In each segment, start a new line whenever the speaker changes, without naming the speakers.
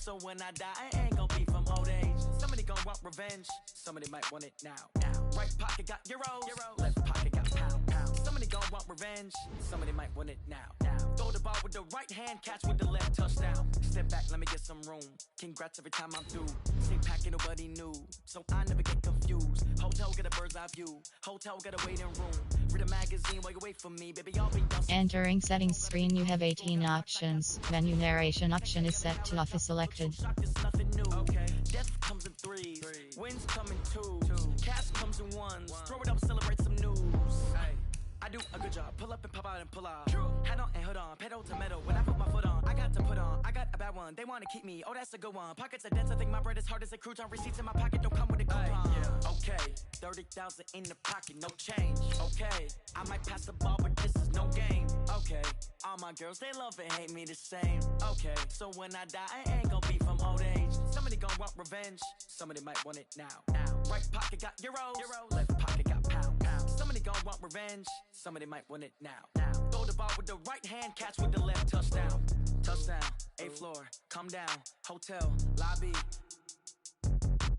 So when I die, I ain't gonna be from old age. Somebody gonna want revenge, somebody might want it now. Right pocket got euros, left pocket got pound. Somebody gonna want revenge, somebody might want it now. Throw the ball with the right hand, catch with the left, touchdown. Step back, let me get some room. Congrats every time I'm through. Same packet, nobody knew, so I never get confused. Hotel get a bird's eye view, hotel get a waiting room. Read a magazine while you wait for me, baby, I'll be done.
Entering settings screen, you have 18 options. Menu narration option is set to office selected.
Okay, death comes in threes, wins come in twos, cash comes in ones. Throw it up, celebrate some news. I do a good job, pull up and pop out and pull out. Head on and hood on, pedal to metal. When I put my foot on, I got to put on. I got a bad one, they want to keep me. Oh, that's a good one. Pockets are dense, I think my bread is hard as a crouton. Receipts in my pocket don't come with a coupon. Okay, 30,000 in the pocket, no change. Okay, I might pass the ball, but this is no game. Okay, all my girls, they love and hate me the same. Okay, so when I die, I ain't gonna be from old age. Somebody gonna want revenge, somebody might want it now. Right pocket got euros, left pocket got pound. Somebody gonna want revenge, somebody might want it now. Throw the ball with the right hand, catch with the left, touchdown. Touchdown, 8th floor, come down, hotel, lobby.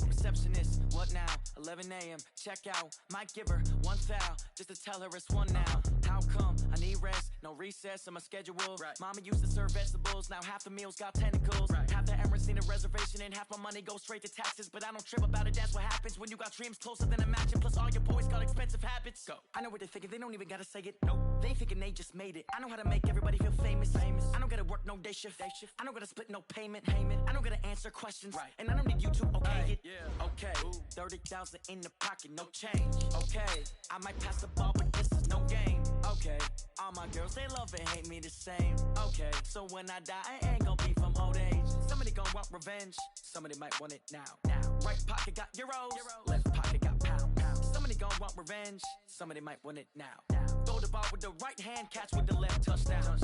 Receptionist, what now? 11 a.m. Check out. Might give her one foul just to tell her it's one now. How come? I need rest, no recess on my schedule. Mama used to serve vegetables, now half the meals got tentacles. Half the errands need a reservation and half my money goes straight to taxes. But I don't trip about it, that's what happens when you got dreams closer than a mansion. Plus all your boys got expensive habits. Go. I know what they're thinking, they don't even gotta say it. Nope. They thinking they just made it. I know how to make everybody feel famous. I don't gotta work no day shift. I don't gotta split no payment. I don't gotta answer questions. And I don't need you to okay it. Okay, 30,000 in the pocket, no change. Okay, I might pass the ball, but this is no game. Okay, all my girls, they love and hate me the same. Okay, so when I die, I ain't gonna be from old age. Somebody gonna want revenge, somebody might want it now. Right pocket got euros, left pocket got pound. Somebody gonna want revenge, somebody might want it now. Throw the ball with the right hand, catch with the left, touchdown.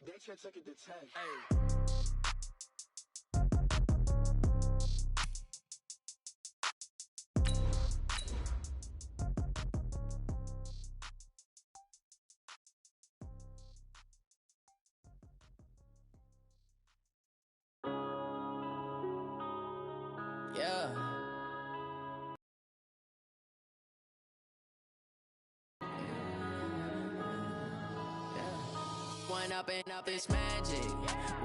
They can't take it to 10. Hey.
Yeah. One up and up is magic.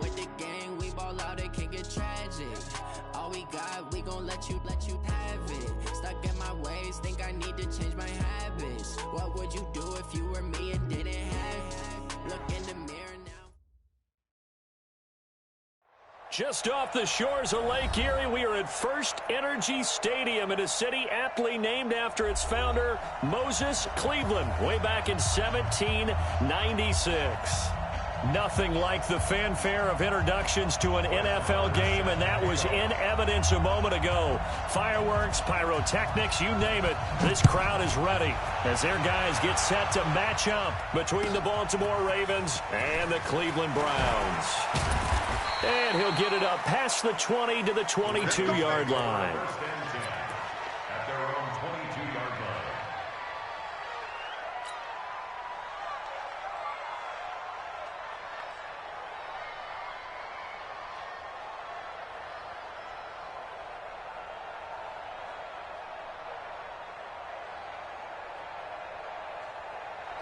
With the gang, we ball out, it can get tragic. All we got, we gon' let you have it. Stuck in my ways, think I need to change my habits. What would you do if you were me and didn't have it? Look in the mirror now.
Just off the shores of Lake Erie, we are at First Energy Stadium in a city aptly named after its founder, Moses Cleveland, way back in 1796. Nothing like the fanfare of introductions to an NFL game, and that was in evidence a moment ago. Fireworks, pyrotechnics, you name it. This crowd is ready as their guys get set to match up between the Baltimore Ravens and the Cleveland Browns. And he'll get it up past the 20 to the 22-yard line.
At their own 22-yard line.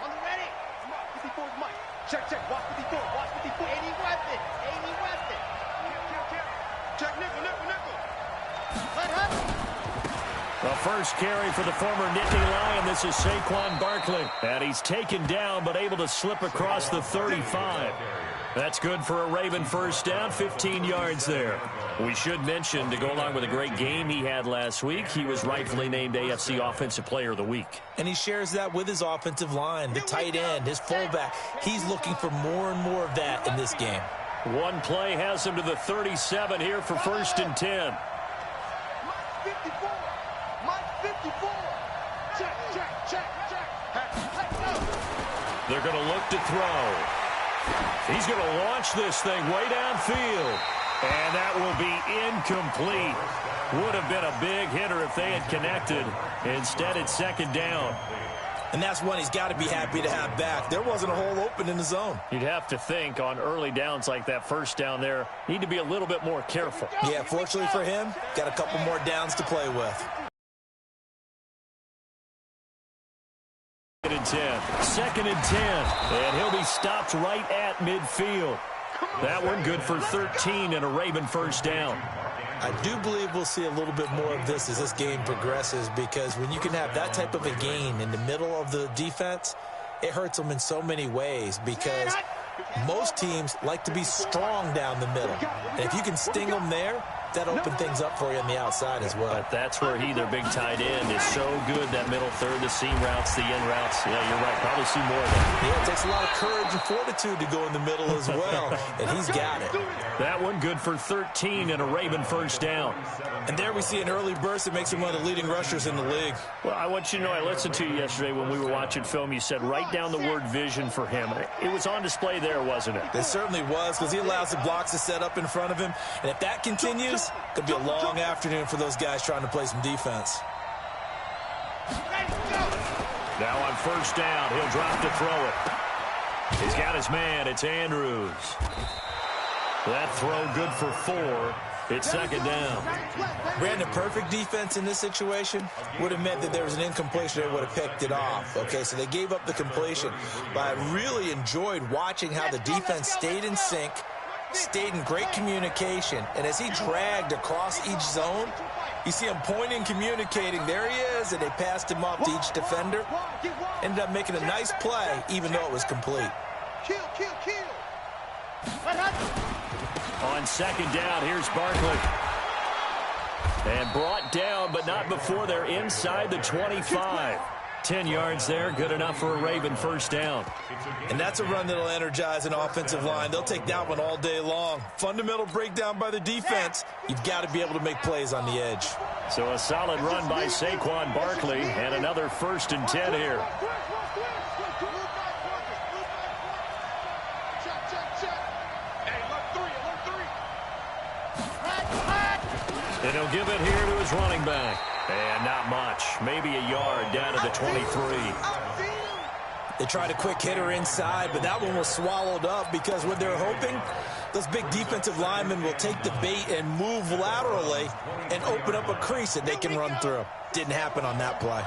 On the ready. 54 is Mike. Check. Watch 54. Watch 54. 80 weapon. 80 weapon. Check nickel. Let up.
The first carry for the former Nittany Lion. This is Saquon Barkley. And he's taken down but able to slip across the 35. That's good for a Raven first down, 15 yards there. We should mention, to go along with a great game he had last week, he was rightfully named AFC Offensive Player of the Week.
And he shares that with his offensive line, the tight end, his fullback. He's looking for more and more of that in this game.
One play has him to the 37 here for first and 10.
Mike 54. Mike 54. Check.
They're going to look to throw. He's going to launch this thing way downfield. And that will be incomplete. Would have been a big hitter if they had connected. Instead, it's second down.
And that's one he's got to be happy to have back. There wasn't a hole open in the zone.
You'd have to think on early downs like that first down there, need to be a little bit more careful.
Yeah, fortunately for him, got a couple more downs to play with.
2nd and 10. And he'll be stopped right at midfield. That one good for 13 and a Raven first down.
I do believe we'll see a little bit more of this as this game progresses, because when you can have that type of a gain in the middle of the defense, it hurts them in so many ways, because most teams like to be strong down the middle. And if you can sting them there, that opens things up for you on the outside as well.
But that's where their big tight end, is so good, that middle third, the seam routes, the in routes. Yeah, you're right. Probably see more of that.
Yeah, it takes a lot of courage and fortitude to go in the middle as well, and he's got it.
That one good for 13 and a Raven first down.
And there we see an early burst that makes him one of the leading rushers in the league.
Well, I want you to know, I listened to you yesterday when we were watching film. You said write down the word vision for him. It was on display there, wasn't it?
It certainly was, because he allows the blocks to set up in front of him. And if that continues, it could be a long afternoon for those guys trying to play some defense.
Now on first down, he'll drop to throw it. He's got his man. It's Andrews. That throw good for 4. It's 2nd down.
Brandon, perfect defense in this situation would have meant that there was an incompletion. They would have picked it off. Okay, so they gave up the completion. But I really enjoyed watching how the defense stayed in sync, stayed in great communication. And as he dragged across each zone, you see him pointing, communicating. There he is, and they passed him off to each defender. Ended up making a nice play, even though it was complete.
Kill.
On 2nd down, here's Barkley. And brought down, but not before they're inside the 25. 10 yards there, good enough for a Raven first down.
And that's a run that'll energize an offensive line. They'll take that one all day long. Fundamental breakdown by the defense. You've got to be able to make plays on the edge.
So a solid run by Saquon Barkley, and another 1st and 10 here. And he'll give it here to his running back. And not much. Maybe a yard down to the 23.
They tried a quick hitter inside, but that one was swallowed up, because what they're hoping, those big defensive linemen will take the bait and move laterally and open up a crease that they can run through. Didn't happen on that play.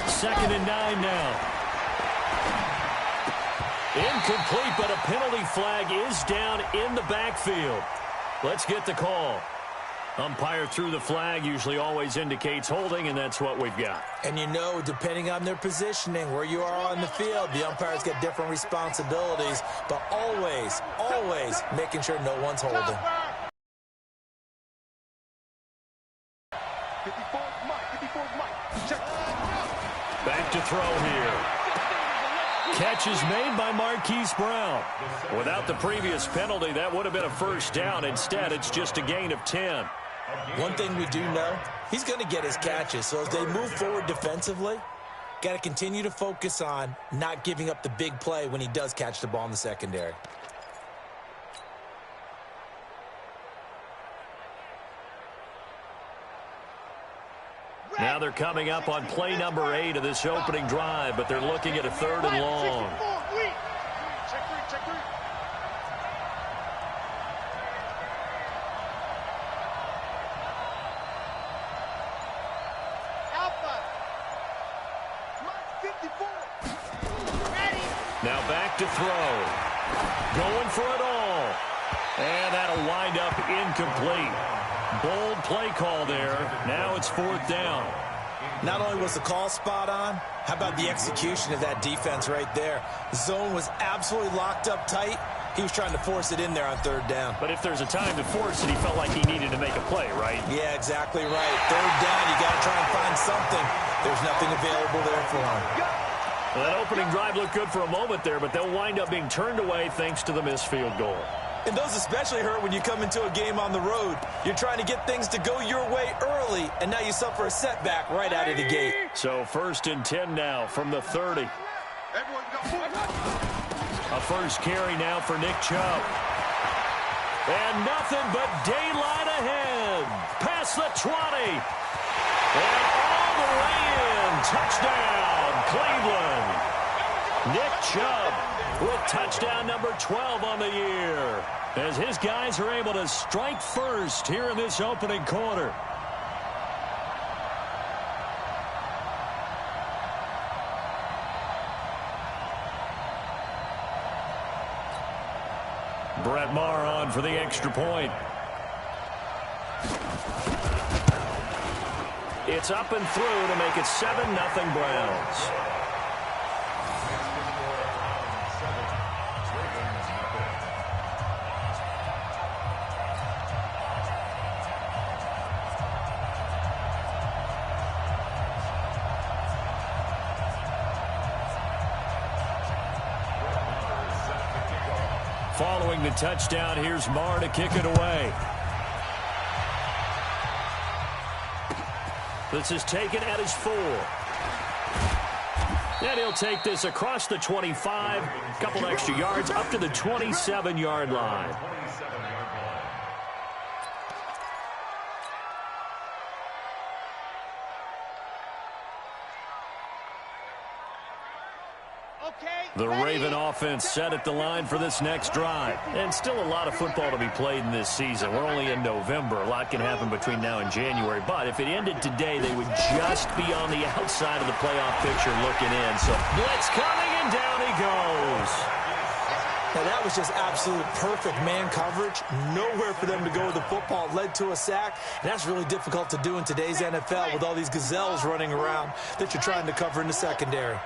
2nd and 9 now. Incomplete, but a penalty flag is down in the backfield. Let's get the call. Umpire threw the flag, usually always indicates holding, and that's what we've got.
And you know, depending on their positioning, where you are on the field, the umpires get different responsibilities, but always making sure no one's holding.
54's Mike.
Back to throw here. Catch is made by Marquise Brown. Without the previous penalty, that would have been a first down. Instead, it's just a gain of 10.
One thing we do know, he's going to get his catches. So as they move forward defensively, got to continue to focus on not giving up the big play when he does catch the ball in the secondary.
Now they're coming up on play number 8 of this opening drive, but they're looking at a 3rd and long.
Check 3. Alpha. Mike 54. Ready.
Now back to throw. Going for it all. And that'll wind up incomplete. Bold play call there. Now it's 4th down.
Not only was the call spot on, how about the execution of that defense right there? The zone was absolutely locked up tight. He was trying to force it in there on 3rd down.
But if there's a time to force it, he felt like he needed to make a play, right?
Yeah, exactly right. 3rd down, you got to try and find something. There's nothing available there for him.
Well, that opening drive looked good for a moment there, but they'll wind up being turned away thanks to the missed field goal.
And those especially hurt when you come into a game on the road. You're trying to get things to go your way early, and now you suffer a setback right out of the gate.
So 1st and 10 now from the 30. A first carry now for Nick Chubb. And nothing but daylight ahead. Past the 20. And all the way in. Touchdown, Cleveland. Nick Chubb with touchdown number 12 on the year, as his guys are able to strike first here in this opening quarter. Brett Maher on for the extra point. It's up and through to make it 7-0 Browns. Following the touchdown, here's Maher to kick it away. This is taken at his 4. And he'll take this across the 25, a couple extra yards up to the 27-yard line. The Raven offense set at the line for this next drive. And still a lot of football to be played in this season. We're only in November. A lot can happen between now and January. But if it ended today, they would just be on the outside of the playoff picture looking in. So blitz coming, and down he goes.
Now, that was just absolute perfect man coverage. Nowhere for them to go with the football. Led to a sack. And that's really difficult to do in today's NFL with all these gazelles running around that you're trying to cover in the secondary.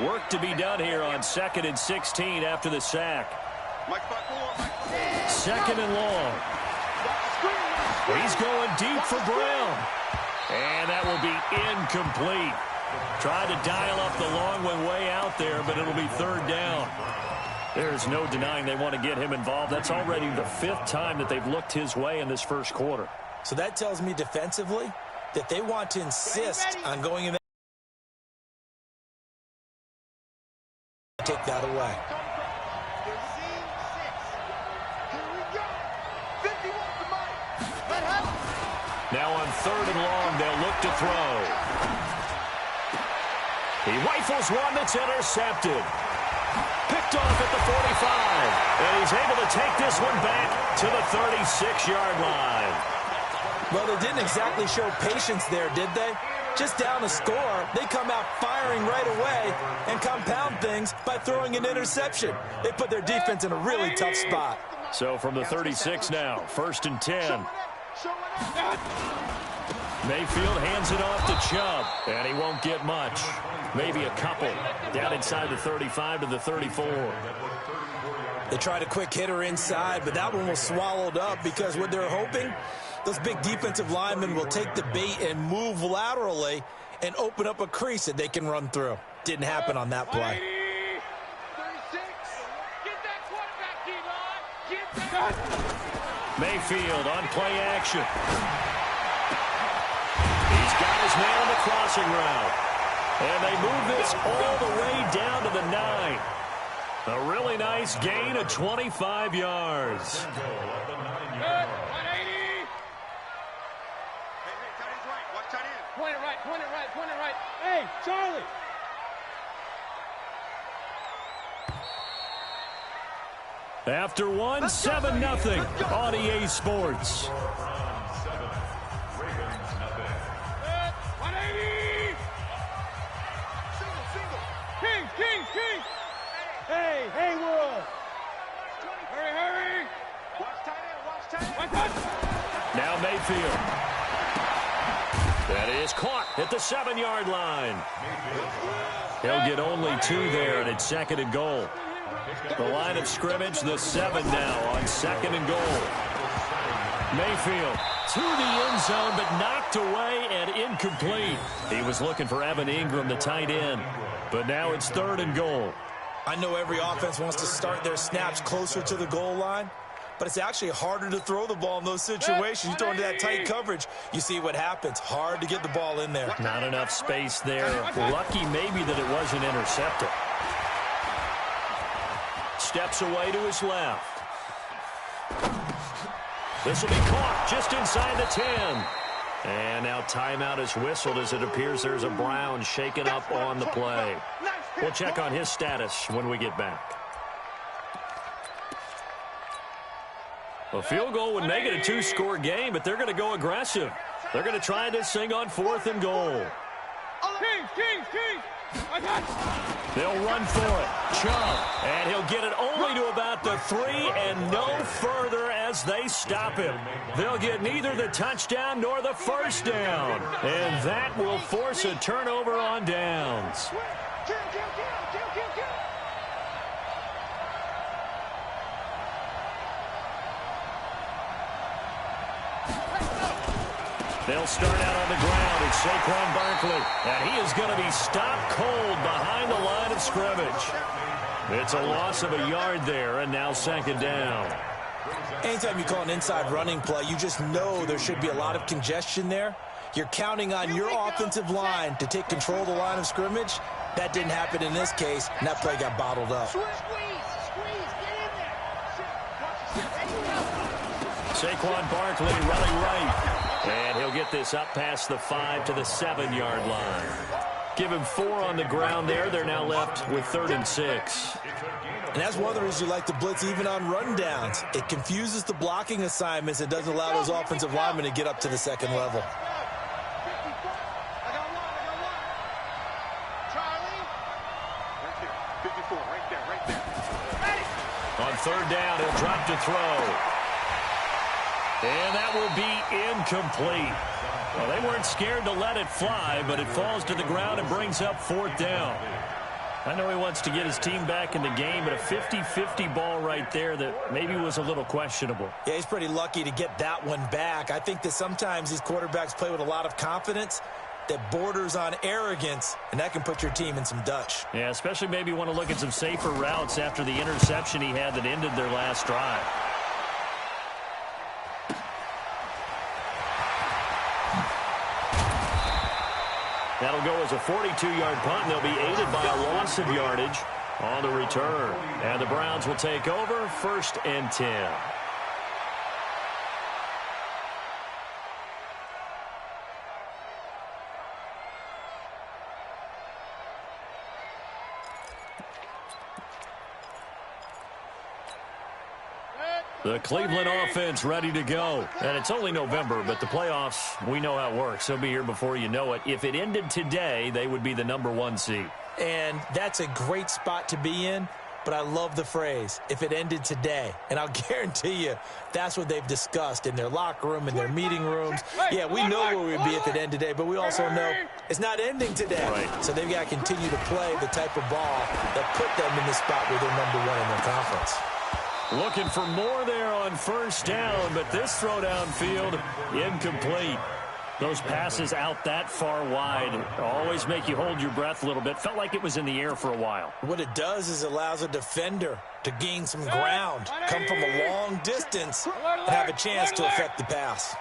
Work to be done here on 2nd and 16 after the sack. 2nd and long. He's going deep for Brown. And that will be incomplete. Tried to dial up the long one way out there, but it'll be 3rd down. There's no denying they want to get him involved. That's already the 5th time that they've looked his way in this first quarter.
So that tells me defensively that they want to insist on going in that. Take that away.
Now on 3rd and long, they'll look to throw. He rifles one that's intercepted. Picked off at the 45. And he's able to take this one back to the 36-yard line.
Well, they didn't exactly show patience there, did they? Just down a score, they come out firing right away and compound things by throwing an interception. They put their defense in a really tough spot.
So from the 36 now, 1st and 10. Mayfield hands it off to Chubb, and he won't get much. Maybe a couple. Down inside the 35 to the 34.
They tried a quick hitter inside, but that one was swallowed up because what they're hoping, those big defensive linemen will take the bait and move laterally and open up a crease that they can run through. Didn't happen on that play.
36. Get that quarterback, D-line. Get that.
Mayfield on play action. He's got his man on the crossing route. And they move this all the way down to the 9. A really nice gain of 25 yards.
Good. 180. Point it right, point it right, point it right. Hey, Charlie.
After one, 7-0 on EA Sports.
180. Single. King. Hey, Haywood. Hurry. Watch tight end.
Now Mayfield. That is caught at the 7-yard line. He'll get only 2 there, and it's 2nd and goal. The line of scrimmage, the 7 now on 2nd and goal. Mayfield to the end zone, but knocked away and incomplete. He was looking for Evan Ingram, the tight end, but now it's 3rd and goal.
I know every offense wants to start their snaps closer to the goal line, but it's actually harder to throw the ball in those situations. You throw into that tight coverage, you see what happens. Hard to get the ball in there.
Not enough space there. Lucky maybe that it wasn't intercepted. Steps away to his left. This will be caught just inside the 10. And now timeout is whistled as it appears there's a Brown shaken up on the play. We'll check on his status when we get back. A field goal would make it a two-score game, but they're going to go aggressive. They're going to try this thing on 4th and goal. They'll run for it. Chubb. And he'll get it only to about the 3 and no further as they stop him. They'll get neither the touchdown nor the first down. And that will force a turnover on downs. They'll start out on the ground. It's Saquon Barkley. And he is going to be stopped cold behind the line of scrimmage. It's a loss of a yard there, and now 2nd down.
Anytime you call an inside running play, you just know there should be a lot of congestion there. You're counting on your offensive line to take control of the line of scrimmage. That didn't happen in this case, and that play got bottled up.
Saquon Barkley running right. And he'll get this up past the 5 to the 7-yard line. Give him 4 on the ground there. They're now left with 3rd and 6.
And that's one of the reasons you like to blitz even on rundowns. It confuses the blocking assignments and doesn't allow those offensive linemen to get up to the 2nd level.
On 3rd down, he'll drop to throw. And that will be incomplete. Well, they weren't scared to let it fly, but it falls to the ground and brings up 4th down. I know he wants to get his team back in the game, but a 50-50 ball right there that maybe was a little questionable.
Yeah, he's pretty lucky to get that one back. I think that sometimes these quarterbacks play with a lot of confidence that borders on arrogance, and that can put your team in some Dutch.
Yeah, especially maybe want to look at some safer routes after the interception he had that ended their last drive. That'll go as a 42-yard punt, and they'll be aided by a loss of yardage on the return. And the Browns will take over 1st and 10. The Cleveland offense ready to go. And it's only November, but the playoffs, we know how it works. They'll be here before you know it. If it ended today, they would be the #1 seed.
And that's a great spot to be in, but I love the phrase, if it ended today. And I'll guarantee you, that's what they've discussed in their locker room, in their meeting rooms. Yeah, we know where we'd be if it ended today, but we also know it's not ending today.
Right.
So they've got to continue to play the type of ball that put them in the spot where they're #1 in their conference.
Looking for more there on 1st down, but this throw downfield, incomplete. Those passes out that far wide always make you hold your breath a little bit. Felt like it was in the air for a while.
What it does is it allows a defender to gain some ground, come from a long distance, and have a chance to affect the pass.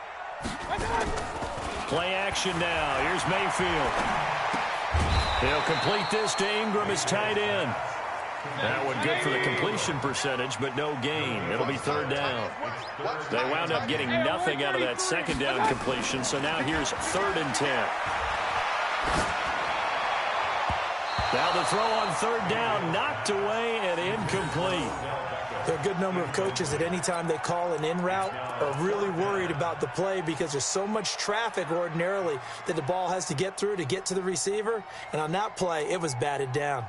Play action now. Here's Mayfield. He'll complete this to Ingram as tight end. That one good for the completion percentage, but no gain. It'll be 3rd down. They wound up getting nothing out of that 2nd down completion, so now here's 3rd and 10. Now the throw on 3rd down, knocked away and incomplete.
There are a good number of coaches at any time they call an in route are really worried about the play because there's so much traffic ordinarily that the ball has to get through to get to the receiver. And on that play, it was batted down.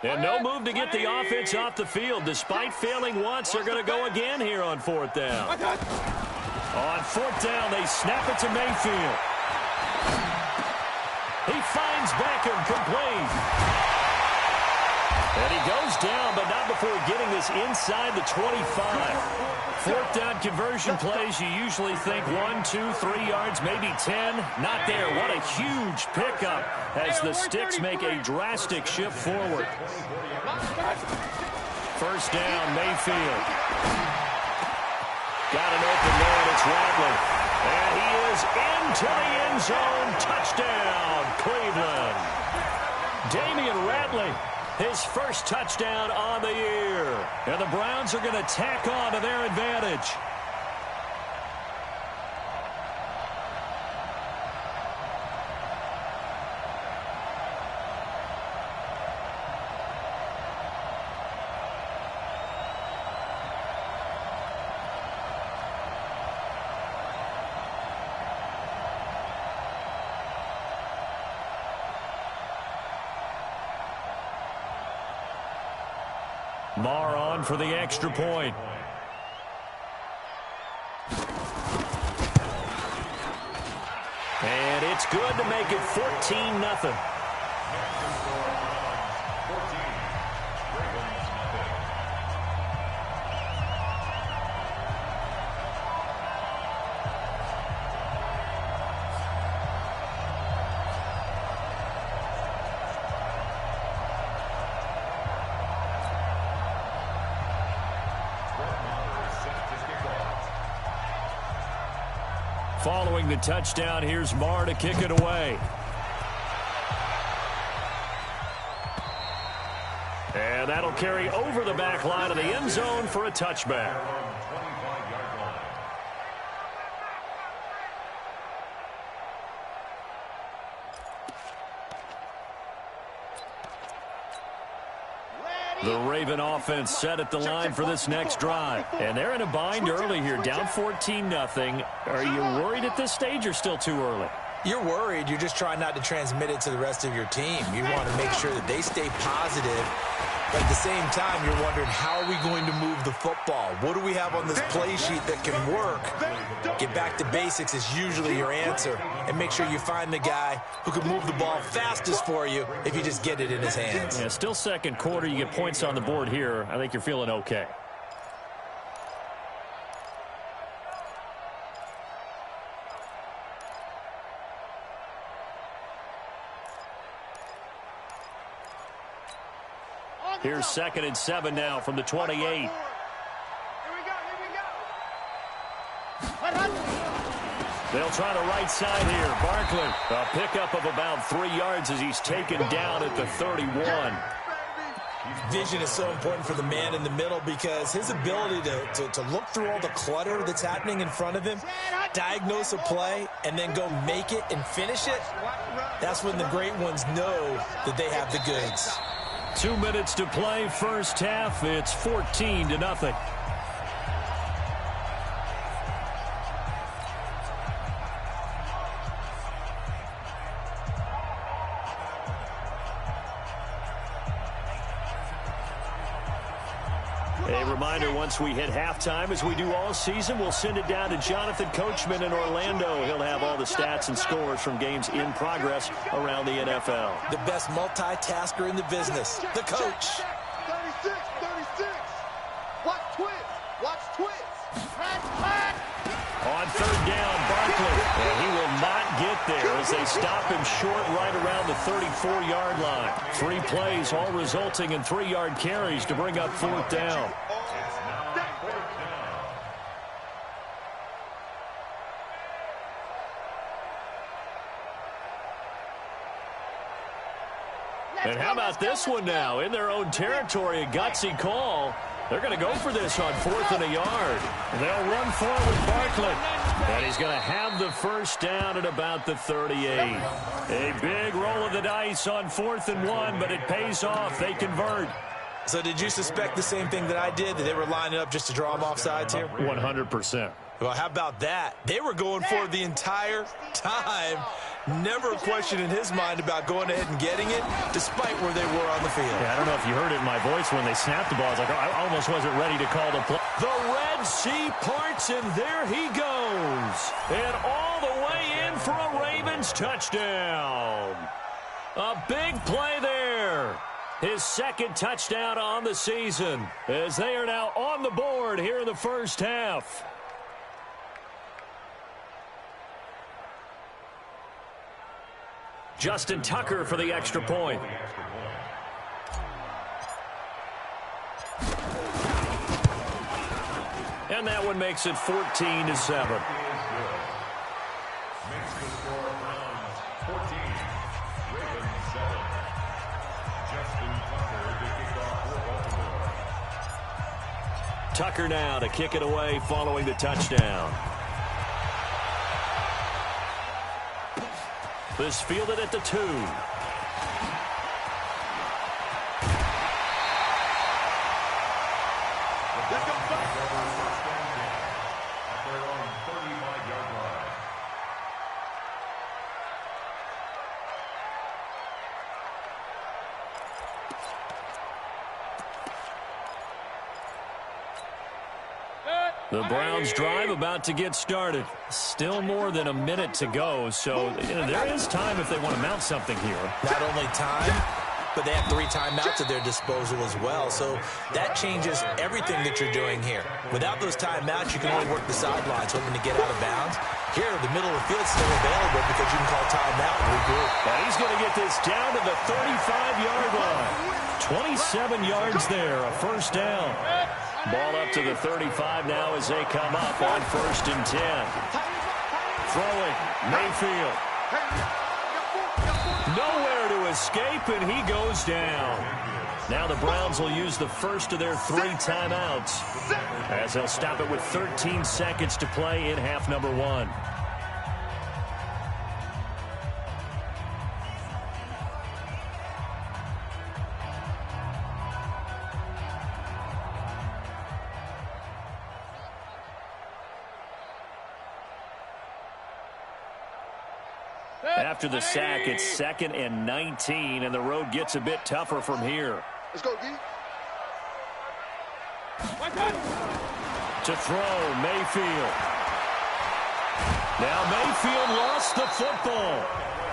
And no move to get the offense off the field. Despite failing once, they're going to go again here on 4th down. On 4th down, they snap it to Mayfield. He finds Beckham, complete. And he goes down, but not before getting this inside the 25. 4th down conversion plays, you usually think 1, 2, 3 yards, maybe 10. Not there. What a huge pickup as the Sticks make a drastic shift forward. 1st down, Mayfield. Got an open man, it's Radley. And he is into the end zone. Touchdown, Cleveland. Damian Radley. his first touchdown on the year. And the Browns are going to tack on to their advantage. Marr on for the extra point. And it's good to make it 14-0. Following the touchdown, here's Marr to kick it away. And that'll carry over the back line of the end zone for a touchback. The Raven offense set at the line for this next drive. And they're in a bind early here, down 14-0. Are you worried at this stage or still too early?
You're worried. You're just trying not to transmit it to the rest of your team. You want to make sure that they stay positive. But at the same time, you're wondering, how are we going to move the football? What do we have on this play sheet that can work? Get back to basics is usually your answer. And make sure you find the guy who can move the ball fastest for you if you just get it in his hands.
Yeah, still second quarter. You get points on the board here. I think you're feeling okay. Here's 2nd and 7 now from the 28.
Here we go.
They'll try the right side here. Barkley, a pickup of about 3 yards as he's taken down at the 31.
Vision is so important for the man in the middle because his ability to look through all the clutter that's happening in front of him, diagnose a play, and then go make it and finish it, that's when the great ones know that they have the goods.
2 minutes to play, first half. It's 14-0. A reminder, once we hit halftime, as we do all season, we'll send it down to Jonathan Coachman in Orlando. He'll have all the stats and scores from games in progress around the NFL.
The best multitasker in the business, the coach.
36. Watch twist.
On 3rd down, Barkley. And he will not get there as they stop him short right around the 34-yard line. 3 plays, all resulting in 3-yard carries to bring up 4th down. And how about this one now? In their own territory, a gutsy call. They're going to go for this on 4th and a yard. They'll run forward Barkley. And he's going to have the first down at about the 38. A big roll of the dice on 4th and 1, but it pays off. They convert.
So did you suspect the same thing that I did, that they were lining up just to draw them off sides here?
100%.
Well, how about that? They were going for it the entire time. Never a question in his mind about going ahead and getting it, despite where they were on the field.
Yeah, I don't know if you heard it in my voice when they snapped the ball. I was like, I almost wasn't ready to call the play. The Red Sea parts, and there he goes. And all the way in for a Ravens touchdown. A big play there. His 2nd touchdown on the season, as they are now on the board here in the first half. Justin Tucker for the extra point. And that one makes it 14-7. Tucker now to kick it away following the touchdown. This fielded at the 2. The Browns drive about to get started. Still more than a minute to go, so there is time if they want to mount something here.
Not only time, but they have 3 timeouts at their disposal as well, so that changes everything that you're doing here. Without those timeouts, you can only work the sidelines, hoping to get out of bounds. Here, the middle of the field is still available because you can call timeout and regroup.
And he's going to get this down to the 35-yard line. 27 yards there, a first down. Ball up to the 35 now as they come up on 1st and 10. Throwing, Mayfield. Nowhere to escape, and he goes down. Now the Browns will use the first of their 3 timeouts as they'll stop it with 13 seconds to play in half number 1. After the sack, it's 2nd and 19, and the road gets a bit tougher from here.
Let's go, D.
To throw, Mayfield. Now Mayfield lost the football.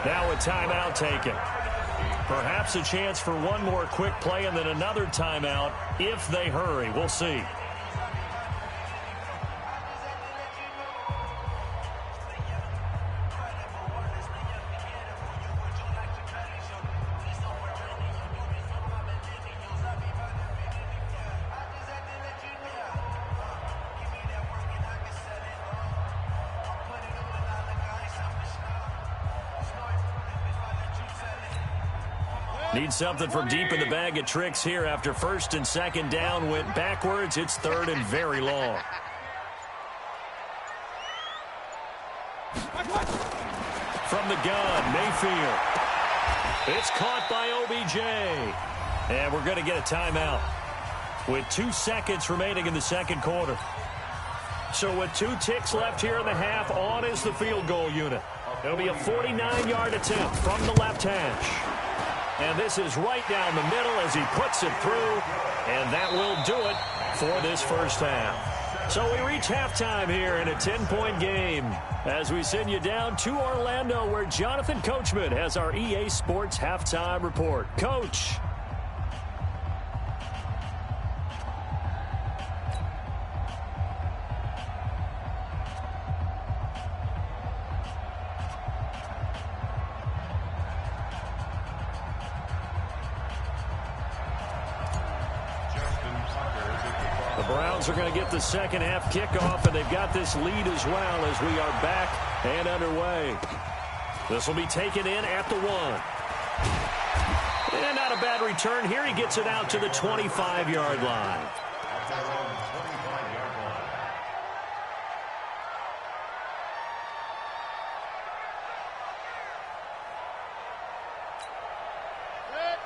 Now a timeout taken. Perhaps a chance for one more quick play and then another timeout if they hurry. We'll see. Need something from deep in the bag of tricks here after 1st and 2nd down went backwards. It's 3rd and very long. From the gun, Mayfield. It's caught by OBJ. And we're going to get a timeout with 2 seconds remaining in the 2nd quarter. So with 2 ticks left here in the half, on is the field goal unit. It'll be a 49-yard attempt from the left hash. And this is right down the middle as he puts it through. And that will do it for this first half. So we reach halftime here in a 10-point game as we send you down to Orlando where Jonathan Coachman has our EA Sports halftime report. Coach. Are going to get the second half kickoff, and they've got this lead as well as we are back and underway. This will be taken in at the 1. And not a bad return here. He gets it out to the 25-yard line.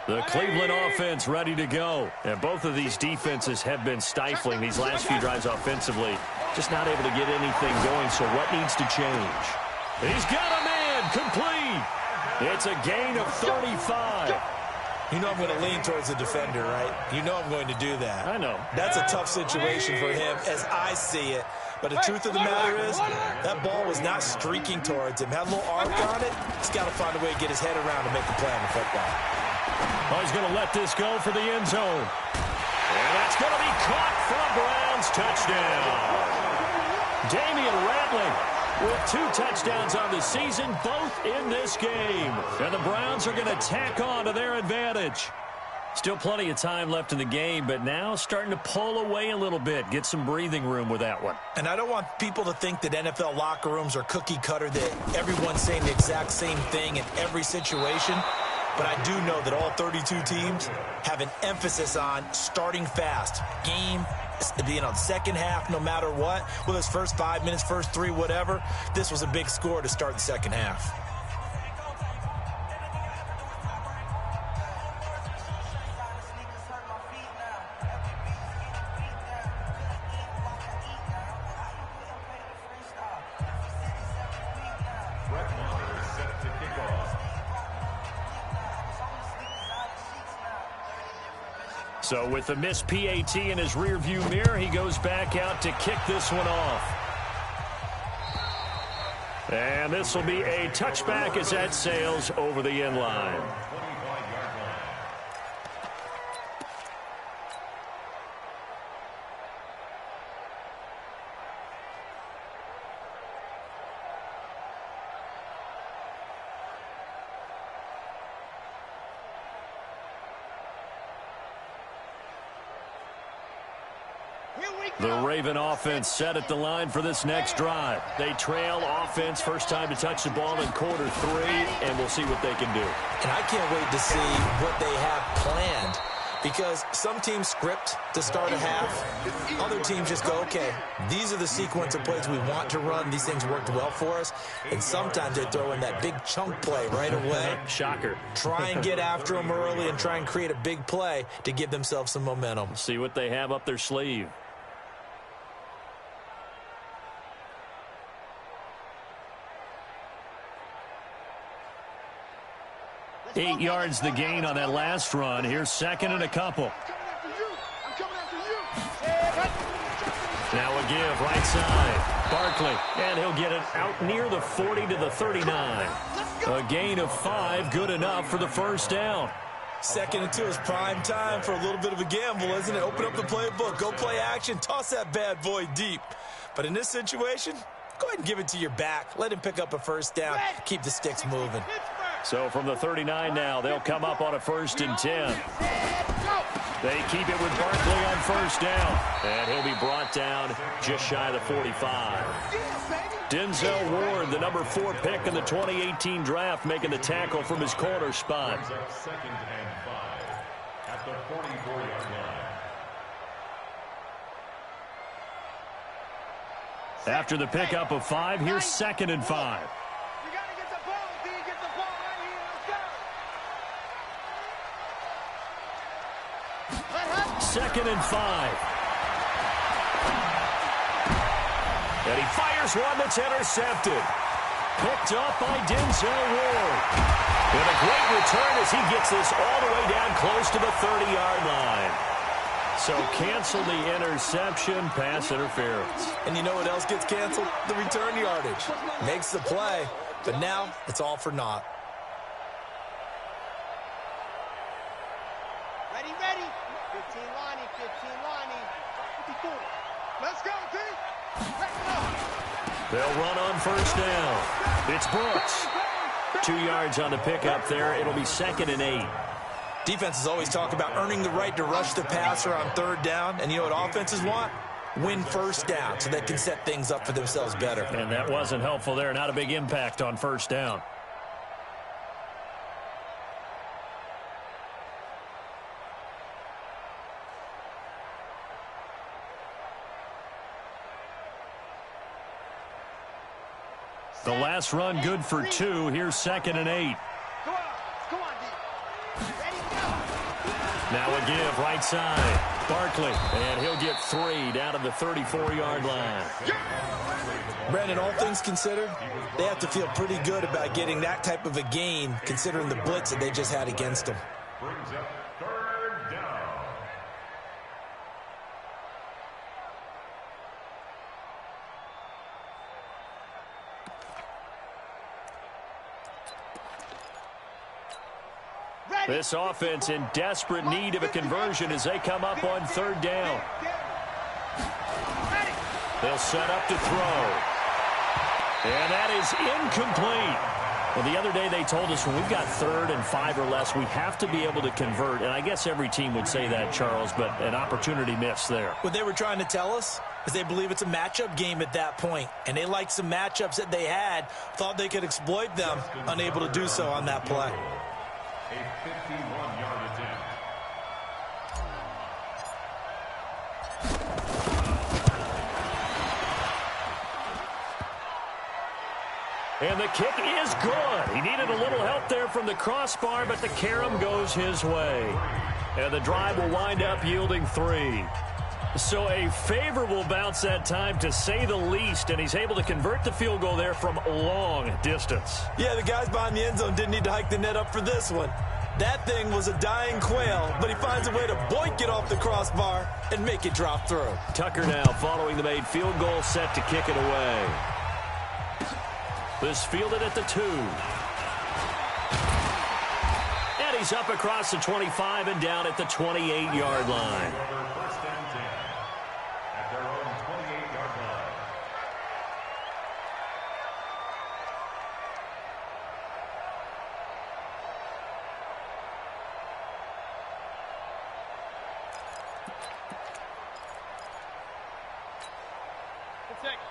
The Cleveland offense ready to go. And both of these defenses have been stifling these last few drives offensively. Just not able to get anything going, so what needs to change? He's got a man complete. It's a gain of 35.
You know I'm going to lean towards the defender, right? You know I'm going to do that.
I know.
That's a tough situation for him as I see it. But the truth of the matter is, that ball was not streaking towards him. Had a little arc on it. He's got to find a way to get his head around to make the play on the football.
Oh, he's going to let this go for the end zone. And that's going to be caught for a Browns touchdown. Damian Ratley with 2 touchdowns on the season, both in this game. And the Browns are going to tack on to their advantage. Still plenty of time left in the game, but now starting to pull away a little bit. Get some breathing room with that one.
And I don't want people to think that NFL locker rooms are cookie cutter, that everyone's saying the exact same thing in every situation. but I do know that all 32 teams have an emphasis on starting fast. Game, second half, no matter what, whether it's first 5 minutes, first 3, whatever, this was a big score to start the second half.
So with the missed PAT in his rearview mirror, he goes back out to kick this one off. And this will be a touchback as that sails over the end line. The Raven offense set at the line for this next drive. They trail offense, first time to touch the ball in quarter 3, and we'll see what they can do.
And I can't wait to see what they have planned, because some teams script to start a half. Other teams just go, okay, these are the sequence of plays we want to run. These things worked well for us. And sometimes they throw in that big chunk play right away.
Shocker.
Try and get after them early and try and create a big play to give themselves some momentum.
See what they have up their sleeve. 8 yards the gain on that last run. Here's second and a couple. Now a give, right side. Barkley, and he'll get it out near the 40 to the 39. A gain of 5, good enough for the first down.
2nd and 2 is prime time for a little bit of a gamble, isn't it? Open up the playbook, go play action, toss that bad boy deep. But in this situation, go ahead and give it to your back. Let him pick up a first down, keep the sticks moving.
So from the 39 now, they'll come up on a 1st and 10. They keep it with Barkley on first down. And he'll be brought down just shy of the 45. Denzel Ward, the number 4 pick in the 2018 draft, making the tackle from his corner spot.
2nd and 5 at the 44-yard line.
After the pickup of 5, here's 2nd and 5. 2nd and 5. And he fires one that's intercepted. Picked up by Denzel Ward. And a great return as he gets this all the way down close to the 30-yard line. So cancel the interception, pass interference.
And you know what else gets canceled? The return yardage. Makes the play, but now it's all for naught.
Ready. 15 Lonnie, 15 Lonnie. 54. Let's go, D.
They'll run on first down. It's Brooks. 2 yards on the pickup there. It'll be 2nd and 8.
Defenses always talk about earning the right to rush the passer on 3rd down. And you know what offenses want? Win first down so they can set things up for themselves better.
And that wasn't helpful there. Not a big impact on first down. The last run good for 2. Here's 2nd and 8.
Come on, D. Ready, go.
Now a give, right side. Barkley, and he'll get 3 down to the 34-yard line.
Brandon, all things considered, they have to feel pretty good about getting that type of a gain, considering the blitz that they just had against them.
Brings up 3rd down.
This offense in desperate need of a conversion as they come up on 3rd down. They'll set up to throw. And that is incomplete. Well, the other day they told us when we've got 3rd and 5 or less, we have to be able to convert. And I guess every team would say that, Charles, but an opportunity missed there.
What they were trying to tell us is they believe it's a matchup game at that point. And they liked some matchups that they had, thought they could exploit them, unable to do so on that play.
A 51-yard attempt.
And the kick is good. He needed a little help there from the crossbar, but the carom goes his way. And the drive will wind up yielding 3. So a favorable bounce that time, to say the least, and he's able to convert the field goal there from long distance.
Yeah, the guys behind the end zone didn't need to hike the net up for this one. That thing was a dying quail, but he finds a way to boink it off the crossbar and make it drop through.
Tucker now following the made field goal, set to kick it away. This fielded at the 2. And he's up across the 25 and down at the 28-yard line.
First and 10 at their own 28-yard line.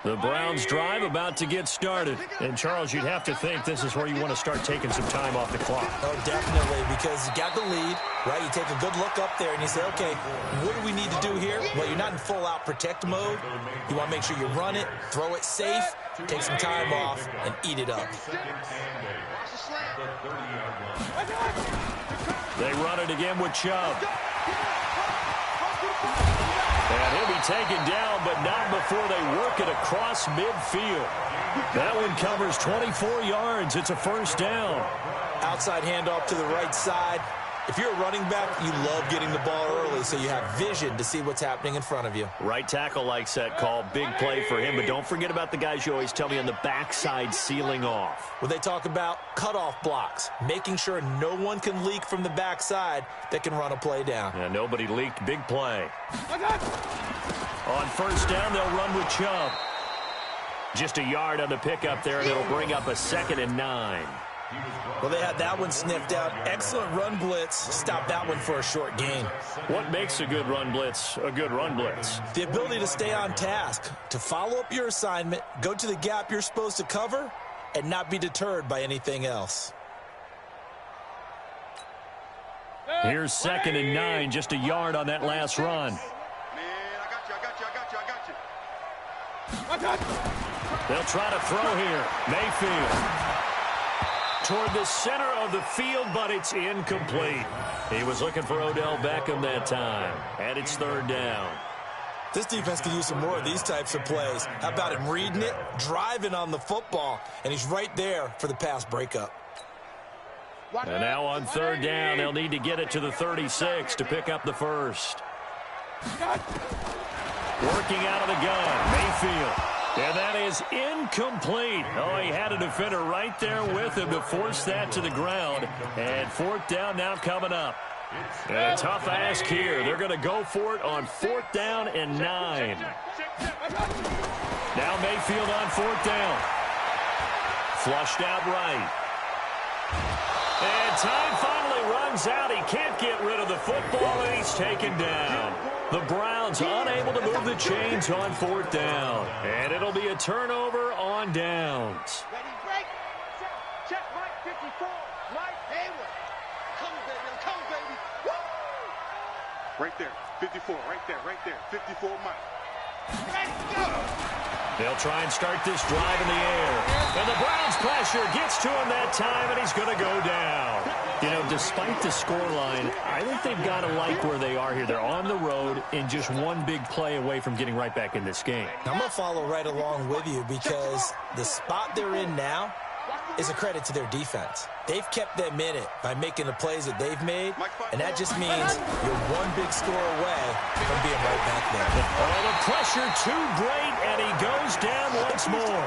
The Browns drive about to get started. And, Charles, you'd have to think this is where you want to start taking some time off the clock.
Oh, definitely, because you got the lead, right? You take a good look up there and you say, okay, what do we need to do here? Well, you're not in full-out protect mode. You want to make sure you run it, throw it safe, take some time off, and eat it up.
They run it again with Chubb. And he'll be taken down, but not before they work it across midfield. That one covers 24 yards. It's a first down.
Outside handoff to the right side. If you're a running back, you love getting the ball early so you have vision to see what's happening in front of you.
Right tackle likes that call. Big play for him, but don't forget about the guys you always tell me on the backside sealing off.
When they talk about cutoff blocks, making sure no one can leak from the backside that can run a play down.
Yeah, nobody leaked. Big play. On first down, they'll run with Chubb. Just a yard on the pickup there, and it'll bring up a 2nd and 9.
Well, they had that one sniffed out. Excellent run blitz. Stop that one for a short gain.
What makes a good run blitz a good run blitz?
The ability to stay on task, to follow up your assignment, go to the gap you're supposed to cover, and not be deterred by anything else.
Here's 2nd and 9, just a yard on that last run.
Man, I got you.
They'll try to throw here. Mayfield toward the center of the field, but it's incomplete. He was looking for Odell Beckham that time, and it's 3rd down.
This defense could use some more of these types of plays. How about him reading it, driving on the football, and he's right there for the pass breakup.
And now on 3rd down, they'll need to get it to the 36 to pick up the first. Working out of the gun, Mayfield. And that is incomplete. Oh, he had a defender right there with him to force that to the ground. And 4th down now coming up. And a tough ask here. They're going to go for it on 4th down and 9. Now Mayfield on 4th down. Flushed out right. And time finally runs out. He can't get rid of the football, and he's taken down. The Browns unable to move the chains on 4th down. And it'll be a turnover on downs.
Ready, break. Check Mike 54. Mike Hayward. Come, baby. Come, baby. Woo! Right there. 54. Right there. 54 Mike. Ready, go.
They'll try and start this drive in the air. And the Browns pressure gets to him that time, and he's going to go down. You know, despite the scoreline, I think they've got to like where they are here. They're on the road and just one big play away from getting right back in this game.
I'm going to follow right along with you because the spot they're in now is a credit to their defense. They've kept them in it by making the plays that they've made, and that just means you're one big score away from being right back there.
Oh, the pressure too great, and he goes down once more.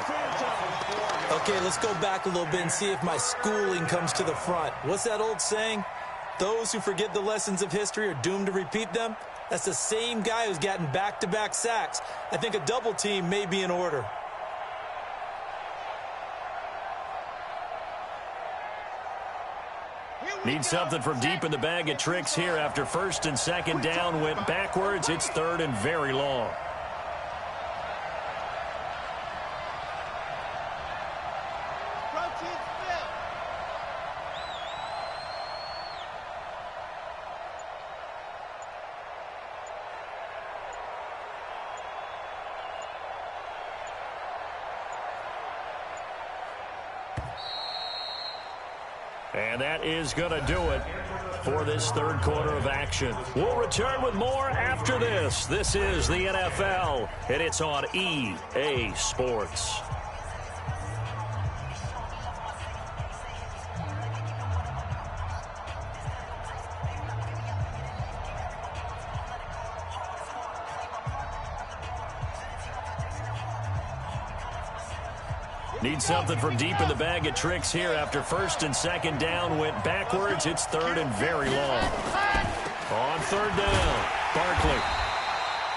Okay, let's go back a little bit and see if my schooling comes to the front. What's that old saying? Those who forget the lessons of history are doomed to repeat them. That's the same guy who's gotten back-to-back sacks. I think a double team may be in order.
Need something from deep in the bag of tricks here after 1st and 2nd down went backwards. It's 3rd and very long. And that is going to do it for this third quarter of action. We'll return with more after this. This is the NFL, and it's on EA Sports. Need something from deep in the bag of tricks here after first and second down went backwards. It's third and very long. On third down, Barkley.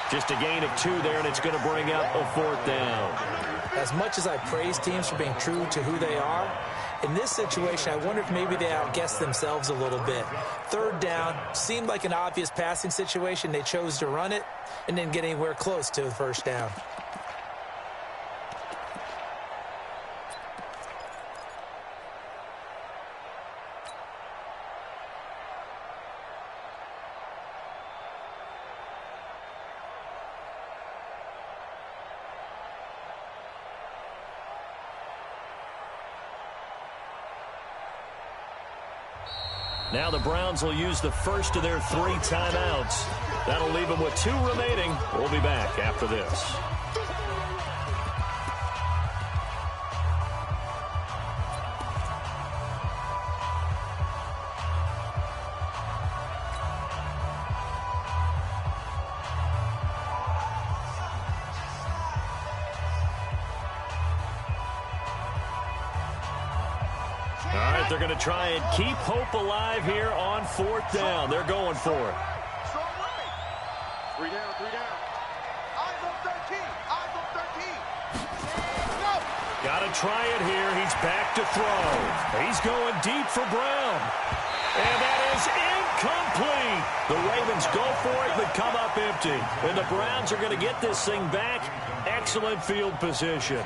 Just a gain of 2 there, and it's going to bring up a fourth down.
As much as I praise teams for being true to who they are, in this situation, I wonder if maybe they outguessed themselves a little bit. Third down seemed like an obvious passing situation. They chose to run it and didn't get anywhere close to the first down.
Now the Browns will use the first of their 3 timeouts. That'll leave them with 2 remaining. We'll be back after this. They're going to try and keep hope alive here on fourth down. They're going for it.
3 down, 3 down. Eyes on 13. Eyes on 13. Go.
Got to try it here. He's back to throw. He's going deep for Brown. And that is incomplete. The Ravens go for it but come up empty. And the Browns are going to get this thing back. Excellent field position.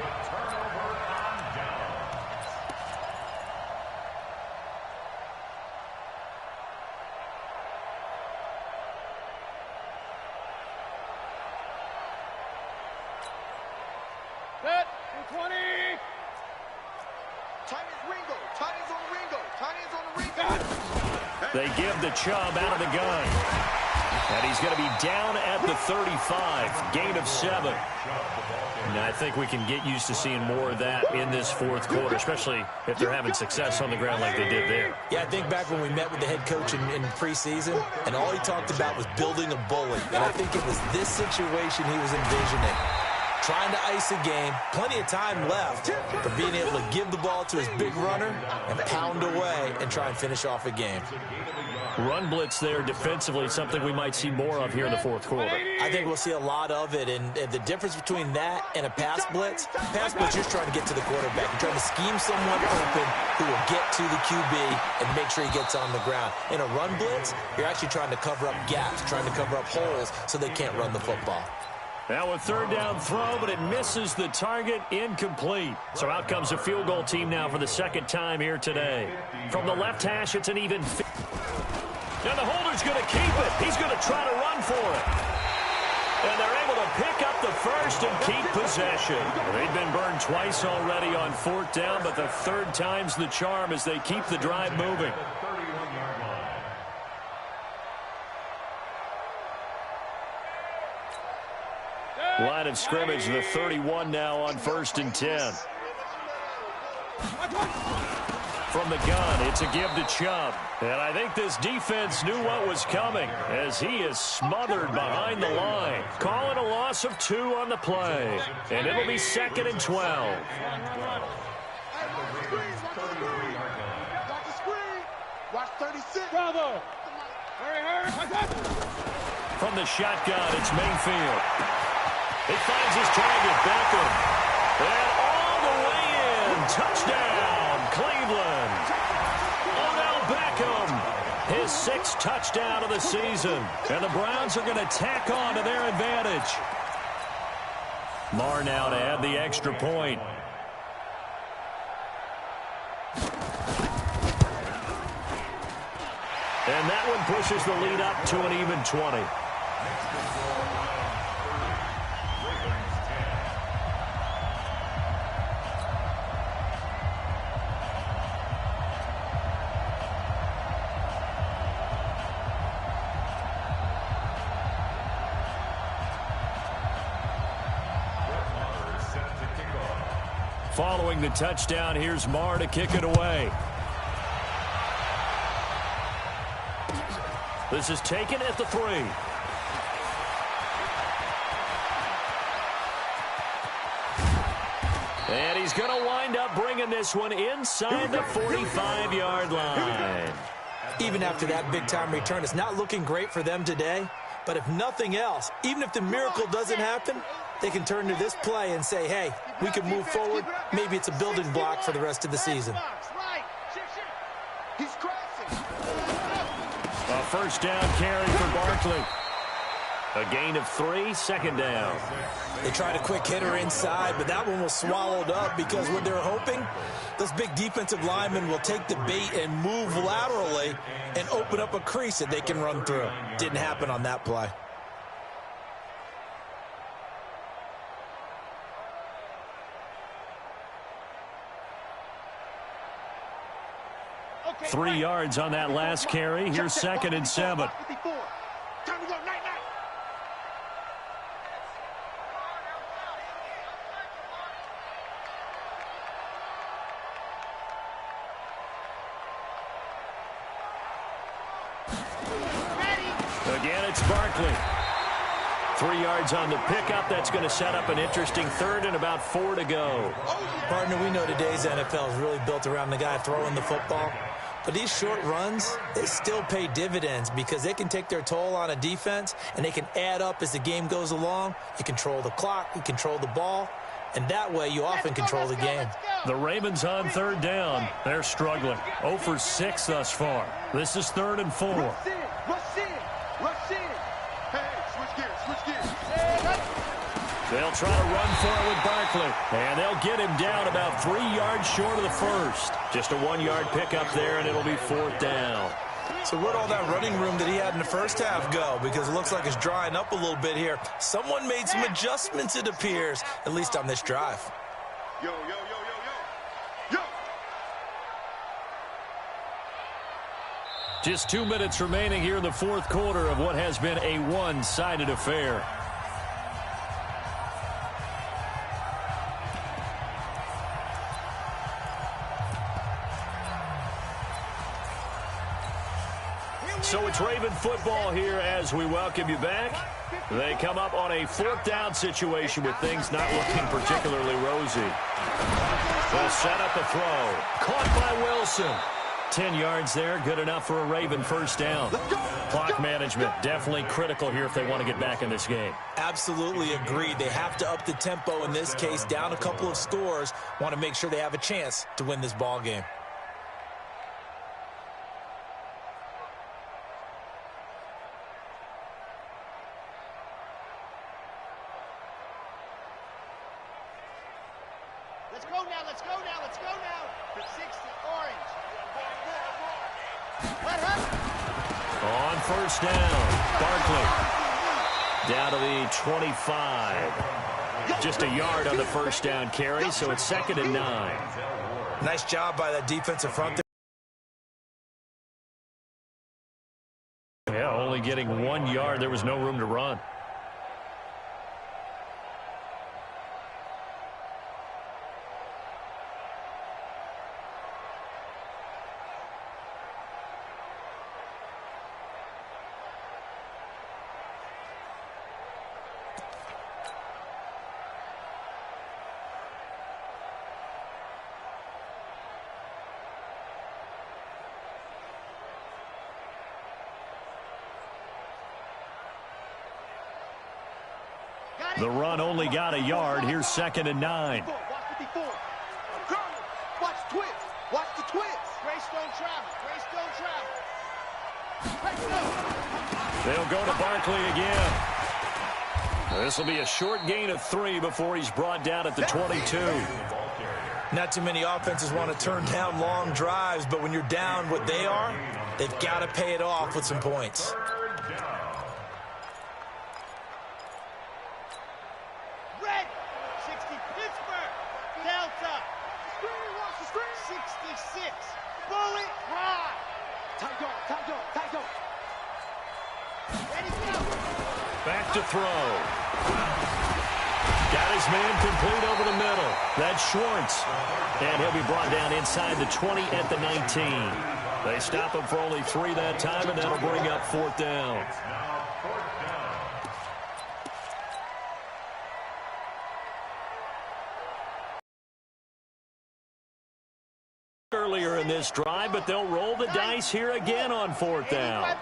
They give the Chubb out of the gun. And he's going to be down at the 35. Gain of 7. And I think we can get used to seeing more of that in this fourth quarter, especially if they're having success on the ground like they did there.
Yeah, I think back when we met with the head coach in preseason, and all he talked about was building a bully. And I think it was this situation he was envisioning. Trying to ice a game, plenty of time left for being able to give the ball to his big runner and pound away and try and finish off a game.
Run blitz there defensively, something we might see more of here in the fourth quarter.
I think we'll see a lot of it, and the difference between that and a pass blitz, you're just trying to get to the quarterback. You're trying to scheme someone open who will get to the QB and make sure he gets on the ground. In a run blitz, you're actually trying to cover up gaps, trying to cover up holes so they can't run the football.
Now a third down throw, but it misses the target, incomplete. So out comes a field goal team now for the second time here today. From the left hash, it's an even. Now the holder's going to keep it. He's going to try to run for it. And they're able to pick up the first and keep possession. They've been burned twice already on fourth down, but the third time's the charm as they keep the drive moving. Line of scrimmage, the 31 now on 1st and 10. From the gun, it's a give to Chubb. And I think this defense knew what was coming as he is smothered behind the line. Calling a loss of 2 on the play. And it'll be 2nd and 12.
Watch 36.
From the shotgun, it's Mayfield. He finds his target, Beckham. And all the way in. Touchdown, Cleveland. Odell Beckham, his 6th touchdown of the season. And the Browns are going to tack on to their advantage. Marr now to add the extra point. And that one pushes the lead up to an even 20. Following the touchdown, here's Marr to kick it away. This is taken at the 3. And he's going to wind up bringing this one inside the 45-yard line.
Even after that big-time return, it's not looking great for them today. But if nothing else, even if the miracle doesn't happen, they can turn to this play and say, hey, we can move forward. Maybe it's a building block for the rest of the season.
A first down carry for Barkley. A gain of 3, second down.
They tried a quick hitter inside, but that one was swallowed up because what they're hoping, those big defensive linemen will take the bait and move laterally and open up a crease that they can run through. Didn't happen on that play.
Okay, 3 yards on that last carry. Here's 2nd and 7.
Time to go, night.
Again, it's Barkley. 3 yards on the pickup. That's going to set up an interesting 3rd and about 4 to go.
Partner, we know today's NFL is really built around the guy throwing the football. But these short runs, they still pay dividends because they can take their toll on a defense and they can add up as the game goes along. You control the clock, you control the ball, and that way you often control the game.
The Ravens on 3rd down. They're struggling. 0 for 6 thus far. This is 3rd and 4.
Rush in. Hey, switch gears.
They'll try to run for it with Barkley. And they'll get him down about 3 yards short of the first. Just a 1-yard pickup there, and it'll be 4th down.
So where'd all that running room that he had in the first half go? Because it looks like it's drying up a little bit here. Someone made some adjustments, it appears, at least on this drive.
Yo.
Just 2 minutes remaining here in the 4th quarter of what has been a one-sided affair. So it's Raven football here as we welcome you back. They come up on a 4th down situation with things not looking particularly rosy. They'll set up a throw. Caught by Wilson. 10 yards there, good enough for a Raven first down. Clock management, definitely critical here if they want to get back in this game.
Absolutely agreed. They have to up the tempo in this case, down a couple of scores. Want to make sure they have a chance to win this ball game.
Let's go now. The 60, orange.
On first down, Barkley. Down to the 25. Just a yard on the first down carry, so it's 2nd and 9.
Nice job by that defensive front there.
Yeah, only getting 1 yard. There was no room to run. The run only got a yard. Here's 2nd and 9.
Watch 54. Watch twist. Watch the twist. Greystone travel.
They'll go to Barkley again. This will be a short gain of 3 before he's brought down at the 22.
Not too many offenses want to turn down long drives, but when you're down what they are, they've got to pay it off with some points.
Red, 60, Pittsburgh, Delta, 66, bullet, high. Time go. Ready, go.
Back to throw. Got his man complete over the middle. That's Schwartz. And he'll be brought down inside the 20 at the 19. They stop him for only 3 that time, and that'll bring up 4th down. Earlier in this drive, but they'll roll the dice here again on 4th down.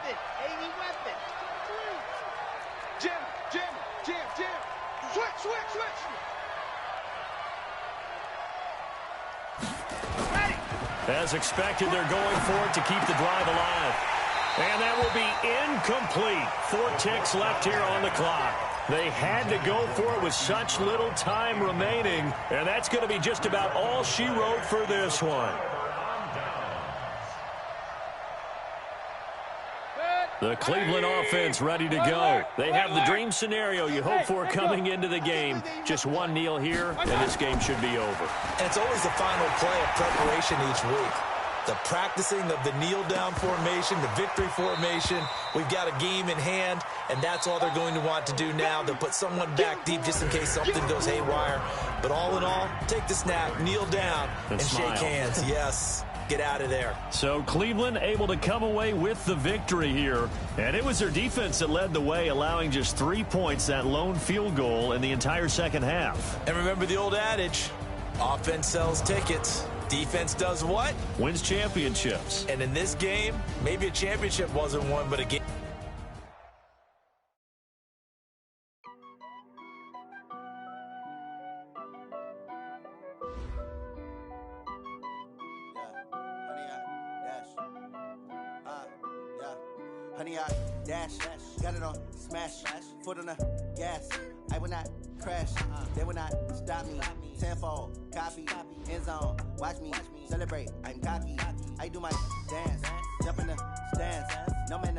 Switch.
As expected, they're going for it to keep the drive alive. And that will be incomplete. 4 ticks left here on the clock. They had to go for it with such little time remaining, and that's going to be just about all she wrote for this one. The Cleveland offense ready to go. They have the dream scenario you hope for coming into the game. Just one kneel here, and this game should be over.
And it's always the final play of preparation each week. The practicing of the kneel-down formation, the victory formation. We've got a game in hand, and that's all they're going to want to do now. They'll put someone back deep just in case something goes haywire. But all in all, take the snap, kneel down, and shake hands. Yes. Get out of there.
So Cleveland able to come away with the victory here. And it was their defense that led the way, allowing just 3 points, that lone field goal in the entire second half.
And remember the old adage, offense sells tickets. Defense does what?
Wins championships.
And in this game, maybe a championship wasn't won, but a game.
Honey, I dash, got it on smash, foot on the gas. I will not crash, they will not stop me. Tenfold, copy, end zone, watch me celebrate. I'm cocky, I do my dance, jump in the stands, no man